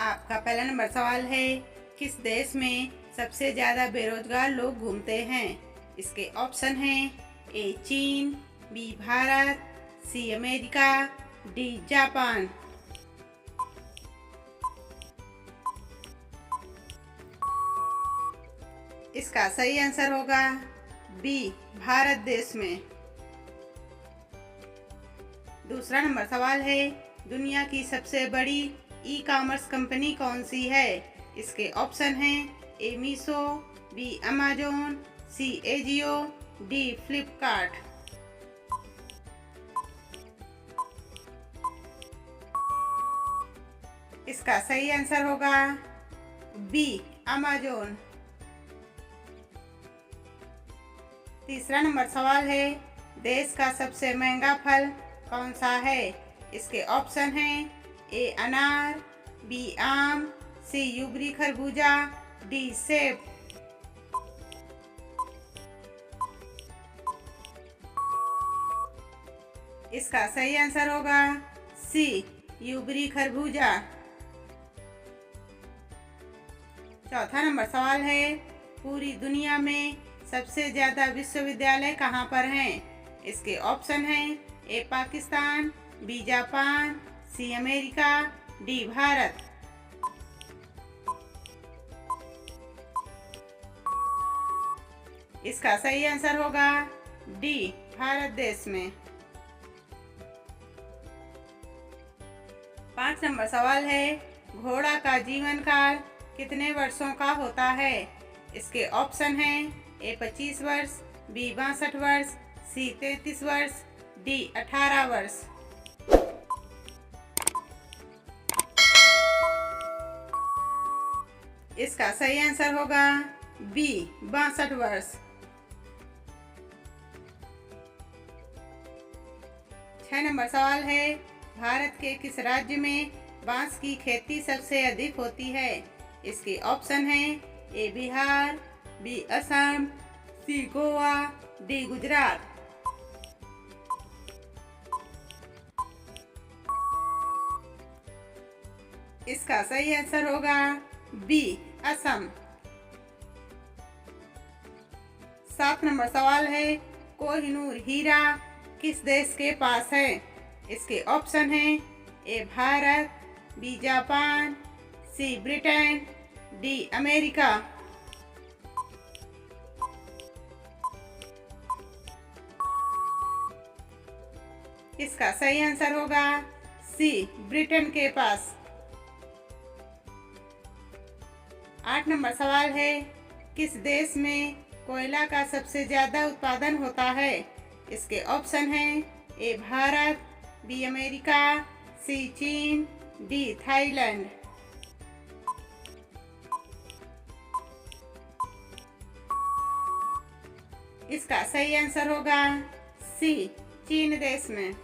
आपका पहला नंबर सवाल है, किस देश में सबसे ज़्यादा बेरोजगार लोग घूमते हैं? इसके ऑप्शन हैं ए चीन, B Bharat, C America, D Japan. इसका सही आंसर होगा बी भारत देश में। दूसरा नंबर सवाल है, दुनिया की सबसे बड़ी ई कॉमर्स कंपनी कौन सी है? इसके ऑप्शन हैं ए मीशो, बी अमेजोन, सी एजियो, डी फ्लिपकार्ट। इसका सही आंसर होगा बी अमेजोन। तीसरा नंबर सवाल है, देश का सबसे महंगा फल कौन सा है? इसके ऑप्शन हैं ए अनार, बी आम, सी यूबरी खरबूजा, डी सेब। इसका सही आंसर होगा सी यूबरी खरबूजा। चौथा नंबर सवाल है, पूरी दुनिया में सबसे ज्यादा विश्वविद्यालय कहाँ पर हैं? इसके ऑप्शन हैं A Pakistan, B Japan, C America, D Bharat. इसका सही आंसर होगा डी भारत देश में। 5 नंबर सवाल है, घोड़ा का जीवन काल कितने वर्षों का होता है? इसके ऑप्शन हैं ए 25 वर्ष, बी 62 वर्ष, सी 33 वर्ष, डी 18 वर्ष। इसका सही आंसर होगा बी 62 वर्ष। 6 नंबर सवाल है, भारत के किस राज्य में बांस की खेती सबसे अधिक होती है? इसके ऑप्शन हैं ए बिहार, बी असम, सी गोवा, डी गुजरात। इसका सही आंसर होगा बी असम। 7 नंबर सवाल है, कोहिनूर हीरा किस देश के पास है? इसके ऑप्शन हैं A Bharat, B Japan, C Britain, D America. इसका सही आंसर होगा सी ब्रिटेन के पास। 8 नंबर सवाल है, किस देश में कोयला का सबसे ज्यादा उत्पादन होता है? इसके ऑप्शन हैं ए भारत, बी अमेरिका, सी चीन, डी थाईलैंड। इसका सही आंसर होगा सी चीन देश में।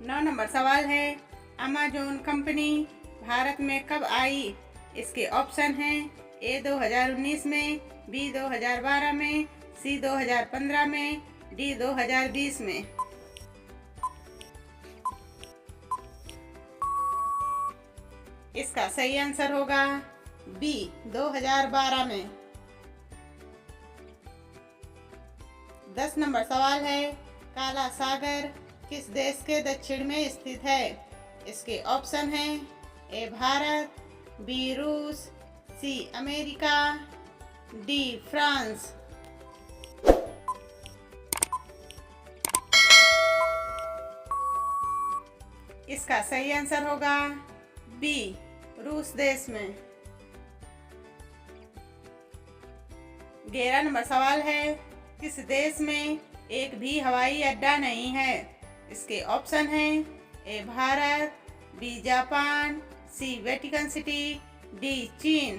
9 नंबर सवाल है, अमेजोन कंपनी भारत में कब आई? इसके ऑप्शन हैं ए 2019 में, बी 2012 में, सी 2015 में, डी 2020 में। इसका सही आंसर होगा बी 2012 में। 10 नंबर सवाल है, काला सागर किस देश के दक्षिण में स्थित है? इसके ऑप्शन हैं ए भारत, बी रूस, सी अमेरिका, डी फ्रांस। इसका सही आंसर होगा बी रूस देश में। 11 नंबर सवाल है, किस देश में एक भी हवाई अड्डा नहीं है? इसके ऑप्शन हैं A Bharat, B Japan, C Vatican city, D चीन।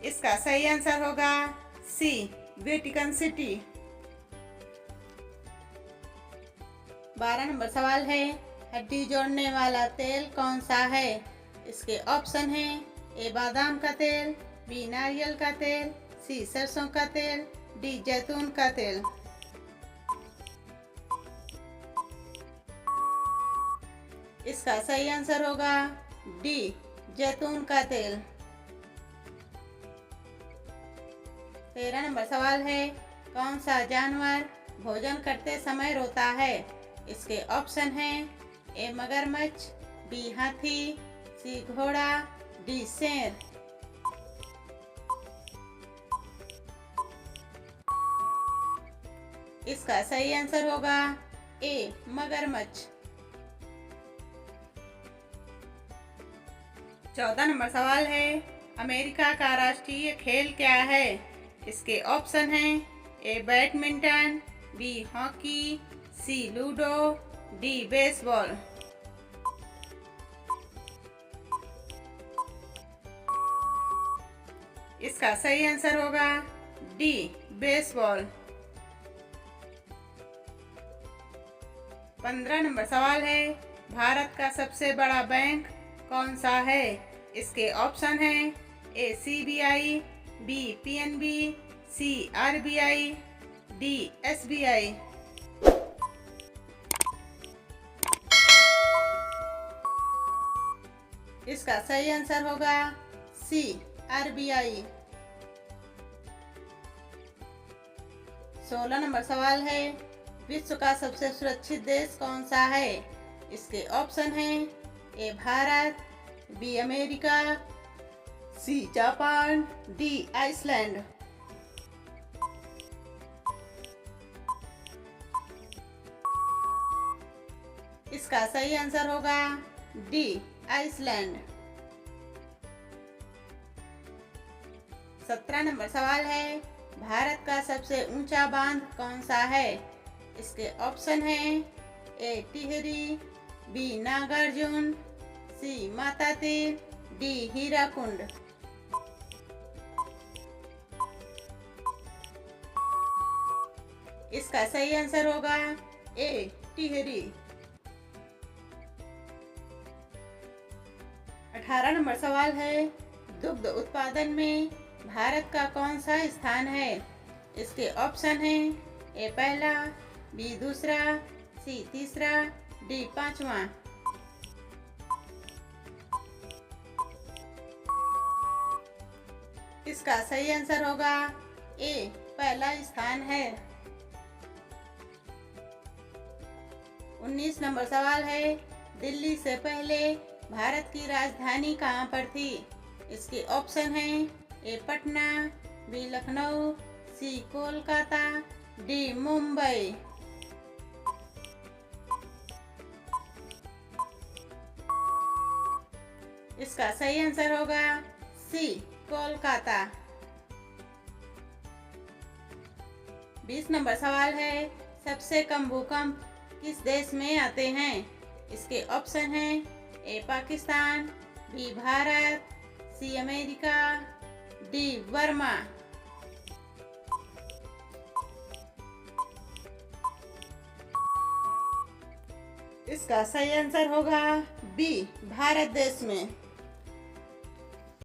इसका सही आंसर होगा सी वेटिकन सिटी। 12 नंबर सवाल है, हड्डी जोड़ने वाला तेल कौन सा है? इसके ऑप्शन हैं ए बादाम का तेल, बी नारियल का तेल, सी सरसों का तेल, डी जैतून का तेल। इसका सही आंसर होगा डी जैतून का तेल। 13 नंबर सवाल है, कौन सा जानवर भोजन करते समय रोता है? इसके ऑप्शन हैं ए मगरमच्छ, बी हाथी, सी घोड़ा, डी शेर। इसका सही आंसर होगा ए मगरमच्छ। 14 नंबर सवाल है, अमेरिका का राष्ट्रीय खेल क्या है? इसके ऑप्शन हैं A badminton, B hockey, C ludo, D baseball. इसका सही आंसर होगा डी बेसबॉल। 15 नंबर सवाल है, भारत का सबसे बड़ा बैंक कौन सा है? इसके ऑप्शन हैं ए सीबीआई, बी पीएनबी, सी आरबीआई, डी एसबीआई। इसका सही आंसर होगा सी आरबीआई। 16 नंबर सवाल है, विश्व का सबसे सुरक्षित देश कौन सा है? इसके ऑप्शन हैं A Bharat, B America, C Japan, D Iceland. इसका सही आंसर होगा डी आइसलैंड। 17 नंबर सवाल है, भारत का सबसे ऊंचा बांध कौन सा है? इसके ऑप्शन हैं ए टिहरी, बी नागार्जुन, सी माता तीर, डी हीराकुंड। इसका सही आंसर होगा ए टिहरी। 18 नंबर सवाल है, दुग्ध उत्पादन में भारत का कौन सा स्थान है? इसके ऑप्शन हैं ए पहला, बी दूसरा, सी तीसरा, डी पांचवा। इसका सही आंसर होगा ए पहला स्थान है। 19 नंबर सवाल है, दिल्ली से पहले भारत की राजधानी कहाँ पर थी? इसके ऑप्शन हैं ए पटना, बी लखनऊ, सी कोलकाता, डी मुंबई। इसका सही आंसर होगा सी कोलकाता। 20 नंबर सवाल है, सबसे कम भूकंप किस देश में आते हैं? इसके ऑप्शन हैं A Pakistan, B Bharat, C America, D Burma. इसका सही आंसर होगा बी भारत देश में।